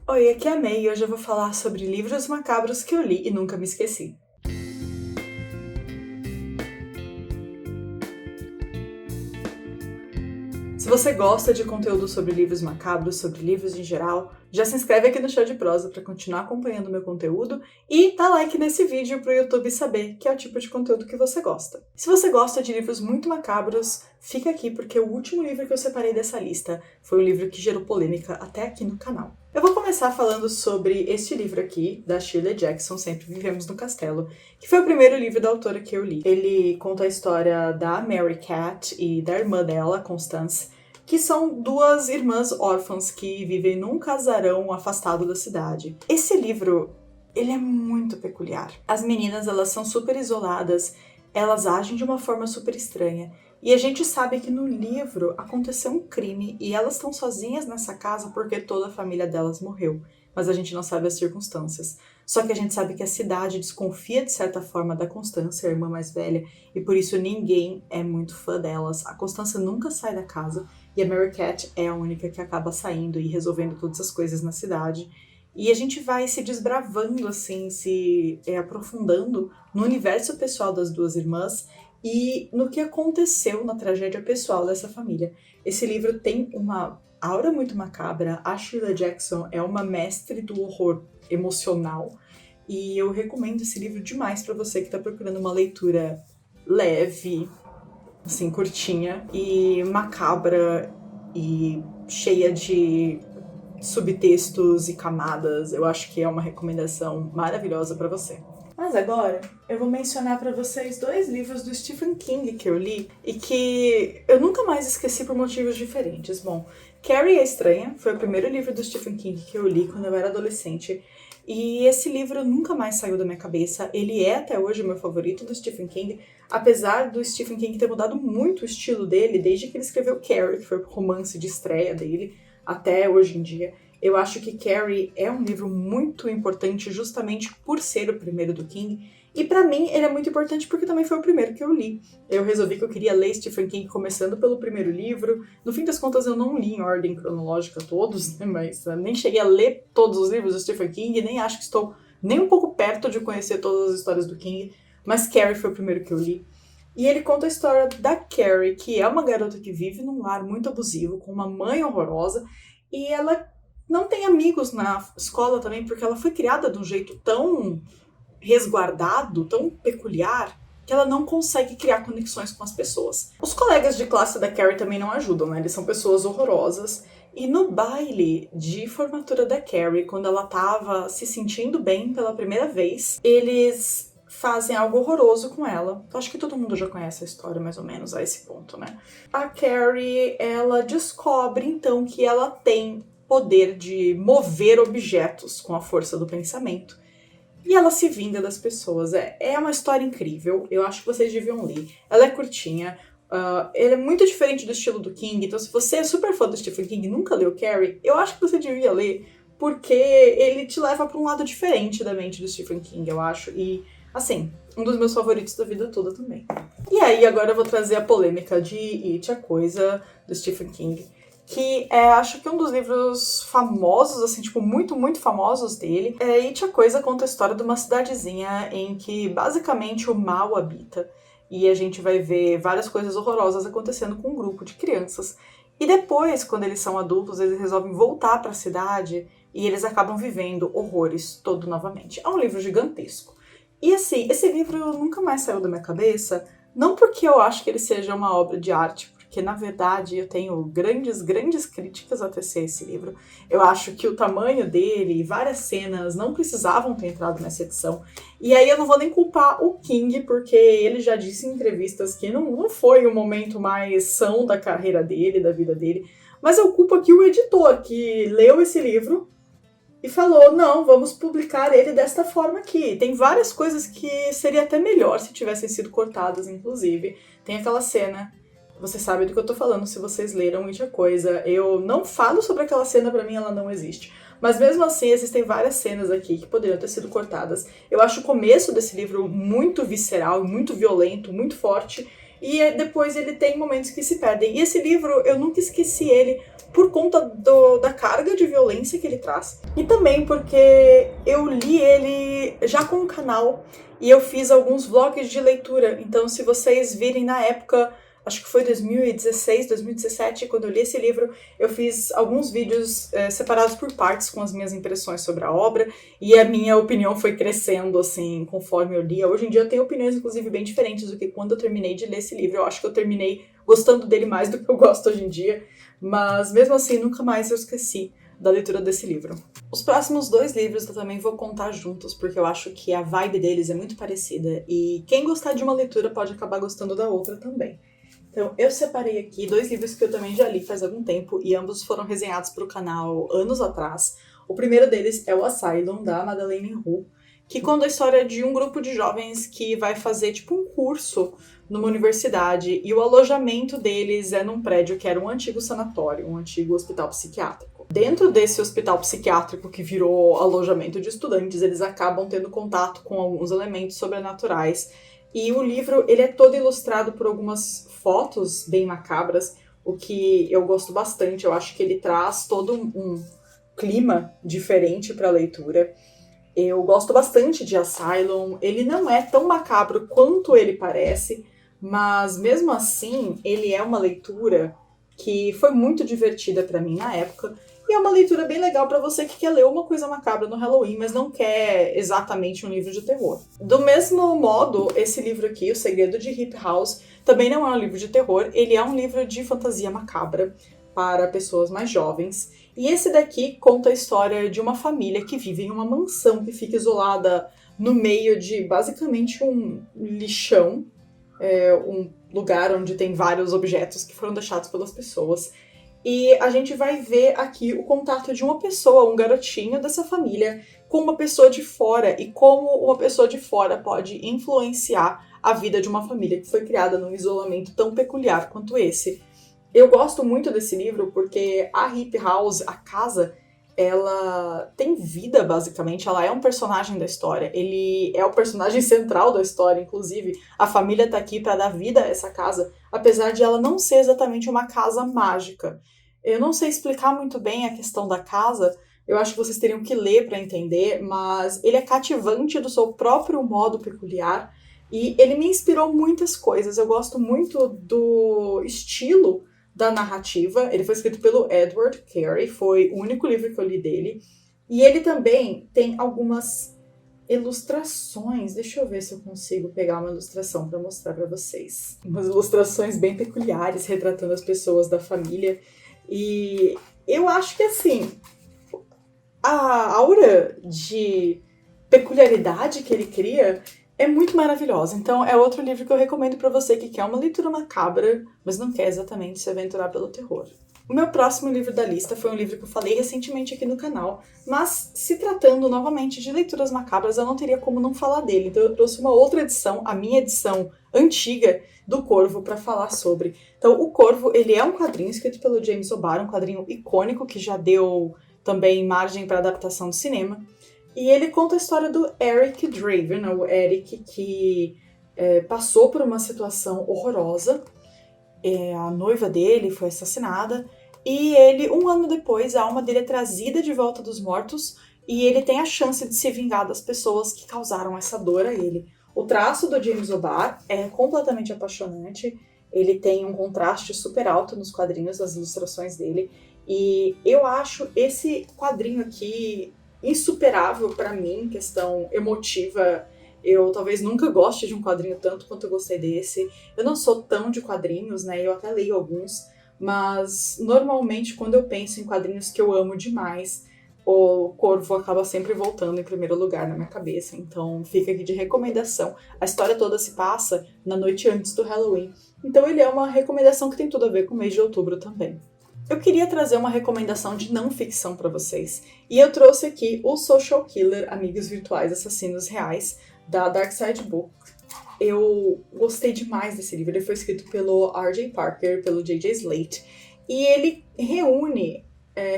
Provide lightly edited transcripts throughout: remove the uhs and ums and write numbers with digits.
Oi, aqui é a May e hoje eu vou falar sobre livros macabros que eu li e nunca me esqueci. Se você gosta de conteúdo sobre livros macabros, sobre livros em geral, já se inscreve aqui no Show de Prosa para continuar acompanhando o meu conteúdo e dá like nesse vídeo para o YouTube saber que é o tipo de conteúdo que você gosta. Se você gosta de livros muito macabros, fica aqui porque o último livro que eu separei dessa lista foi um livro que gerou polêmica até aqui no canal. Eu vou começar falando sobre este livro aqui, da Shirley Jackson, Sempre Vivemos no Castelo, que foi o primeiro livro da autora que eu li. Ele conta a história da Mary Cat e da irmã dela, Constance, que são duas irmãs órfãs que vivem num casarão afastado da cidade. Esse livro, ele é muito peculiar. As meninas, elas são super isoladas, elas agem de uma forma super estranha. E a gente sabe que no livro aconteceu um crime e elas estão sozinhas nessa casa porque toda a família delas morreu. Mas a gente não sabe as circunstâncias. Só que a gente sabe que a cidade desconfia de certa forma da Constância, a irmã mais velha, e por isso ninguém é muito fã delas. A Constância nunca sai da casa e a Mary Cat é a única que acaba saindo e resolvendo todas as coisas na cidade. E a gente vai se desbravando, assim, se aprofundando no universo pessoal das duas irmãs e no que aconteceu na tragédia pessoal dessa família. Esse livro tem uma aura muito macabra. A Shirley Jackson é uma mestre do horror emocional e eu recomendo esse livro demais para você que está procurando uma leitura leve, assim, curtinha e macabra e cheia de subtextos e camadas. Eu acho que é uma recomendação maravilhosa para você. Mas agora eu vou mencionar para vocês dois livros do Stephen King que eu li e que eu nunca mais esqueci por motivos diferentes. Bom, Carrie a Estranha foi o primeiro livro do Stephen King que eu li quando eu era adolescente e esse livro nunca mais saiu da minha cabeça. Ele é até hoje o meu favorito do Stephen King, apesar do Stephen King ter mudado muito o estilo dele desde que ele escreveu Carrie, que foi o romance de estreia dele, até hoje em dia. Eu acho que Carrie é um livro muito importante justamente por ser o primeiro do King. E pra mim ele é muito importante porque também foi o primeiro que eu li. Eu resolvi que eu queria ler Stephen King começando pelo primeiro livro. No fim das contas eu não li em ordem cronológica todos, né? Mas nem cheguei a ler todos os livros do Stephen King, nem acho que estou nem um pouco perto de conhecer todas as histórias do King. Mas Carrie foi o primeiro que eu li. E ele conta a história da Carrie, que é uma garota que vive num lar muito abusivo, com uma mãe horrorosa, e ela não tem amigos na escola também, porque ela foi criada de um jeito tão resguardado, tão peculiar, que ela não consegue criar conexões com as pessoas. Os colegas de classe da Carrie também não ajudam, né? Eles são pessoas horrorosas. E no baile de formatura da Carrie, quando ela tava se sentindo bem pela primeira vez, eles fazem algo horroroso com ela. Acho que todo mundo já conhece a história, mais ou menos, a esse ponto, né? A Carrie, ela descobre, então, que ela tem poder de mover objetos com a força do pensamento. E ela se vinga das pessoas. É uma história incrível, eu acho que vocês deviam ler. Ela é curtinha, ela é muito diferente do estilo do King, então se você é super fã do Stephen King e nunca leu Carrie, eu acho que você devia ler, porque ele te leva para um lado diferente da mente do Stephen King, eu acho. E, assim, um dos meus favoritos da vida toda também. E aí, agora eu vou trazer a polêmica de It, a Coisa, do Stephen King, que acho que um dos livros famosos, assim, tipo, muito, muito famosos dele. It, a Coisa conta a história de uma cidadezinha em que, basicamente, o mal habita. E a gente vai ver várias coisas horrorosas acontecendo com um grupo de crianças. E depois, quando eles são adultos, eles resolvem voltar para a cidade e eles acabam vivendo horrores todo novamente. É um livro gigantesco. E, assim, esse livro nunca mais saiu da minha cabeça, não porque eu acho que ele seja uma obra de arte, porque, na verdade, eu tenho grandes, grandes críticas a tecer esse livro. Eu acho que o tamanho dele e várias cenas não precisavam ter entrado nessa edição. E aí eu não vou nem culpar o King, porque ele já disse em entrevistas que não foi o momento mais são da carreira dele, da vida dele. Mas eu culpo aqui o editor, que leu esse livro e falou, não, vamos publicar ele desta forma aqui. Tem várias coisas que seria até melhor se tivessem sido cortadas, inclusive. Tem aquela cena... Você sabe do que eu tô falando se vocês leram It, a Coisa. Eu não falo sobre aquela cena, pra mim ela não existe. Mas mesmo assim, existem várias cenas aqui que poderiam ter sido cortadas. Eu acho o começo desse livro muito visceral, muito violento, muito forte. e depois ele tem momentos que se perdem. E esse livro, eu nunca esqueci ele por conta da carga de violência que ele traz. E também porque eu li ele já com o canal e eu fiz alguns vlogs de leitura. Então, se vocês virem na época, acho que foi 2016, 2017, quando eu li esse livro, eu fiz alguns vídeos separados por partes com as minhas impressões sobre a obra, e a minha opinião foi crescendo, assim, conforme eu lia. Hoje em dia eu tenho opiniões, inclusive, bem diferentes do que quando eu terminei de ler esse livro. Eu acho que eu terminei gostando dele mais do que eu gosto hoje em dia, mas mesmo assim, nunca mais eu esqueci da leitura desse livro. Os próximos 2 livros eu também vou contar juntos, porque eu acho que a vibe deles é muito parecida, e quem gostar de uma leitura pode acabar gostando da outra também. Então, eu separei aqui 2 livros que eu também já li faz algum tempo, e ambos foram resenhados para o canal anos atrás. O primeiro deles é o Asylum, da Madeleine Roux, que conta a história de um grupo de jovens que vai fazer tipo um curso numa universidade, e o alojamento deles é num prédio que era um antigo sanatório, um antigo hospital psiquiátrico. Dentro desse hospital psiquiátrico que virou alojamento de estudantes, eles acabam tendo contato com alguns elementos sobrenaturais. E o livro, ele é todo ilustrado por algumas fotos bem macabras, o que eu gosto bastante. Eu acho que ele traz todo um clima diferente para a leitura. Eu gosto bastante de Asylum. Ele não é tão macabro quanto ele parece, mas mesmo assim, ele é uma leitura que foi muito divertida para mim na época. E é uma leitura bem legal para você que quer ler uma coisa macabra no Halloween, mas não quer exatamente um livro de terror. Do mesmo modo, esse livro aqui, O Segredo de Hip House, também não é um livro de terror, ele é um livro de fantasia macabra para pessoas mais jovens. E esse daqui conta a história de uma família que vive em uma mansão que fica isolada no meio de basicamente um lixão, um lugar onde tem vários objetos que foram deixados pelas pessoas. E a gente vai ver aqui o contato de uma pessoa, um garotinho dessa família, com uma pessoa de fora, e como uma pessoa de fora pode influenciar a vida de uma família que foi criada num isolamento tão peculiar quanto esse. Eu gosto muito desse livro porque a Hip House, a casa, ela tem vida, basicamente. Ela é um personagem da história. Ele é o personagem central da história, inclusive. A família tá aqui para dar vida a essa casa, apesar de ela não ser exatamente uma casa mágica. Eu não sei explicar muito bem a questão da casa, eu acho que vocês teriam que ler para entender, mas ele é cativante do seu próprio modo peculiar e ele me inspirou muitas coisas. Eu gosto muito do estilo da narrativa. Ele foi escrito pelo Edward Carey, foi o único livro que eu li dele. E ele também tem algumas ilustrações. Deixa eu ver se eu consigo pegar uma ilustração para mostrar para vocês. Umas ilustrações bem peculiares, retratando as pessoas da família. E eu acho que, assim, a aura de peculiaridade que ele cria é muito maravilhosa. Então é outro livro que eu recomendo para você que quer uma leitura macabra, mas não quer exatamente se aventurar pelo terror. O meu próximo livro da lista foi um livro que eu falei recentemente aqui no canal, mas se tratando novamente de leituras macabras, eu não teria como não falar dele. Então eu trouxe uma outra edição, a minha edição antiga do Corvo, para falar sobre. Então o Corvo, ele é um quadrinho escrito pelo James O'Barr, um quadrinho icônico que já deu também margem para adaptação de cinema. E ele conta a história do Eric Draven, o Eric que passou por uma situação horrorosa. A noiva dele foi assassinada e ele, um ano depois, a alma dele é trazida de volta dos mortos e ele tem a chance de se vingar das pessoas que causaram essa dor a ele. O traço do James O'Barr é completamente apaixonante, ele tem um contraste super alto nos quadrinhos, das ilustrações dele, e eu acho esse quadrinho aqui insuperável pra mim, questão emotiva. Eu talvez nunca goste de um quadrinho tanto quanto eu gostei desse. Eu não sou tão de quadrinhos, né? Eu até leio alguns, mas normalmente quando eu penso em quadrinhos que eu amo demais, o Corvo acaba sempre voltando em primeiro lugar na minha cabeça. Então fica aqui de recomendação. A história toda se passa na noite antes do Halloween. Então ele é uma recomendação que tem tudo a ver com o mês de outubro também. Eu queria trazer uma recomendação de não ficção para vocês. E eu trouxe aqui o Social Killer, Amigos Virtuais Assassinos Reais, da Dark Side Books. Eu gostei demais desse livro. Ele foi escrito pelo R.J. Parker, pelo J.J. Slate. E ele reúne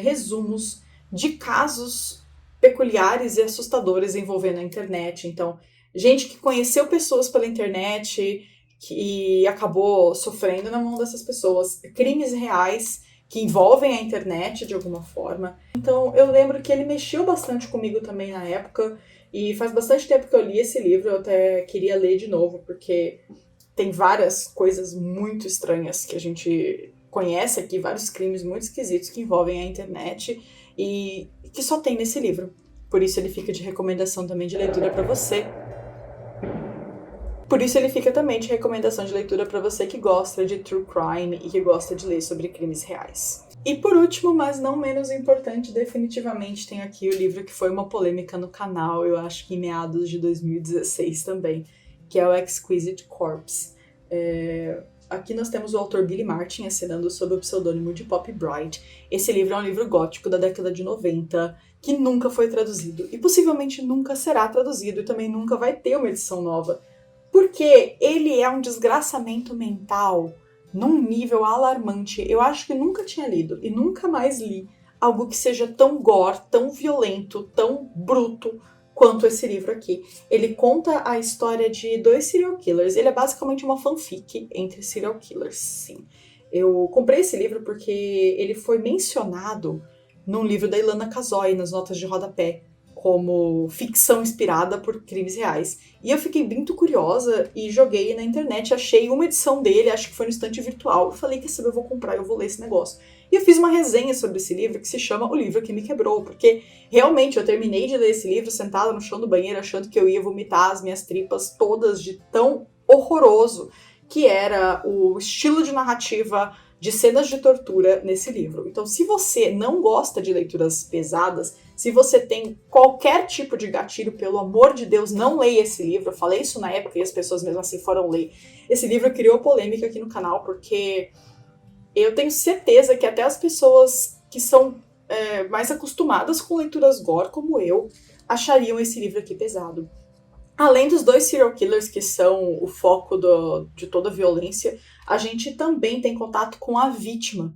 resumos de casos peculiares e assustadores envolvendo a internet. Então, gente que conheceu pessoas pela internet, que acabou sofrendo na mão dessas pessoas. Crimes reais que envolvem a internet de alguma forma. Então eu lembro que ele mexeu bastante comigo também na época, e faz bastante tempo que eu li esse livro, eu até queria ler de novo, porque tem várias coisas muito estranhas que a gente conhece aqui, vários crimes muito esquisitos que envolvem a internet e que só tem nesse livro. Por isso ele fica de recomendação também de leitura para você. Por isso ele fica também de recomendação de leitura para você que gosta de true crime e que gosta de ler sobre crimes reais. E por último, mas não menos importante, definitivamente tem aqui o livro que foi uma polêmica no canal, eu acho que em meados de 2016 também, que é o Exquisite Corpse. Aqui nós temos o autor Billy Martin assinando sob o pseudônimo de Poppy Bride. Esse livro é um livro gótico da década de 90, que nunca foi traduzido, e possivelmente nunca será traduzido, e também nunca vai ter uma edição nova. Porque ele é um desgraçamento mental num nível alarmante. Eu acho que nunca tinha lido e nunca mais li algo que seja tão gore, tão violento, tão bruto quanto esse livro aqui. Ele conta a história de 2 serial killers. Ele é basicamente uma fanfic entre serial killers, sim. Eu comprei esse livro porque ele foi mencionado num livro da Ilana Kazoy, nas notas de rodapé, como ficção inspirada por crimes reais. E eu fiquei muito curiosa e joguei na internet, achei uma edição dele, acho que foi no estante virtual. Eu falei, quer saber, eu vou comprar, eu vou ler esse negócio. E eu fiz uma resenha sobre esse livro que se chama O Livro que Me Quebrou, porque realmente eu terminei de ler esse livro sentada no chão do banheiro achando que eu ia vomitar as minhas tripas todas de tão horroroso que era o estilo de narrativa de cenas de tortura nesse livro. Então, se você não gosta de leituras pesadas, se você tem qualquer tipo de gatilho, pelo amor de Deus, não leia esse livro. Eu falei isso na época e as pessoas mesmo assim foram ler. Esse livro criou polêmica aqui no canal, porque eu tenho certeza que até as pessoas que são mais acostumadas com leituras gore, como eu, achariam esse livro aqui pesado. Além dos 2 serial killers que são o foco de toda a violência, a gente também tem contato com a vítima,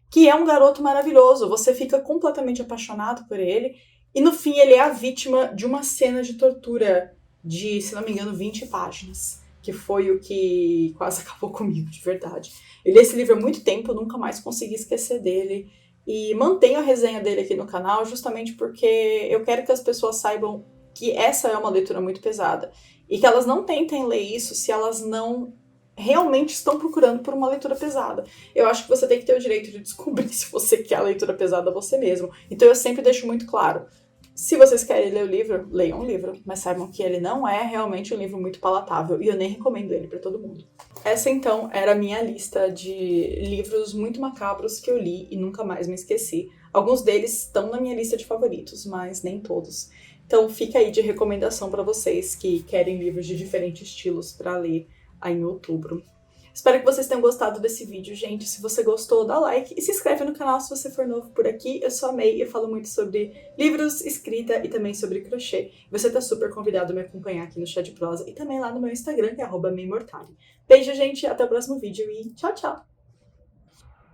que é um garoto maravilhoso. Você fica completamente apaixonado por ele, e no fim ele é a vítima de uma cena de tortura de, se não me engano, 20 páginas, que foi o que quase acabou comigo, de verdade. Eu li esse livro há muito tempo, nunca mais consegui esquecer dele, e mantenho a resenha dele aqui no canal justamente porque eu quero que as pessoas saibam que essa é uma leitura muito pesada, e que elas não tentem ler isso se elas não realmente estão procurando por uma leitura pesada. Eu acho que você tem que ter o direito de descobrir se você quer a leitura pesada você mesmo. Então eu sempre deixo muito claro, se vocês querem ler o livro, leiam o livro, mas saibam que ele não é realmente um livro muito palatável, e eu nem recomendo ele para todo mundo. Essa então era a minha lista de livros muito macabros que eu li e nunca mais me esqueci. Alguns deles estão na minha lista de favoritos, mas nem todos. Então fica aí de recomendação para vocês que querem livros de diferentes estilos para ler aí em outubro. Espero que vocês tenham gostado desse vídeo, gente. Se você gostou, dá like e se inscreve no canal se você for novo por aqui. Eu sou a May, eu falo muito sobre livros, escrita e também sobre crochê. Você tá super convidado a me acompanhar aqui no Chá de Prosa e também lá no meu Instagram, que é @maymortari. Beijo, gente, até o próximo vídeo e tchau, tchau!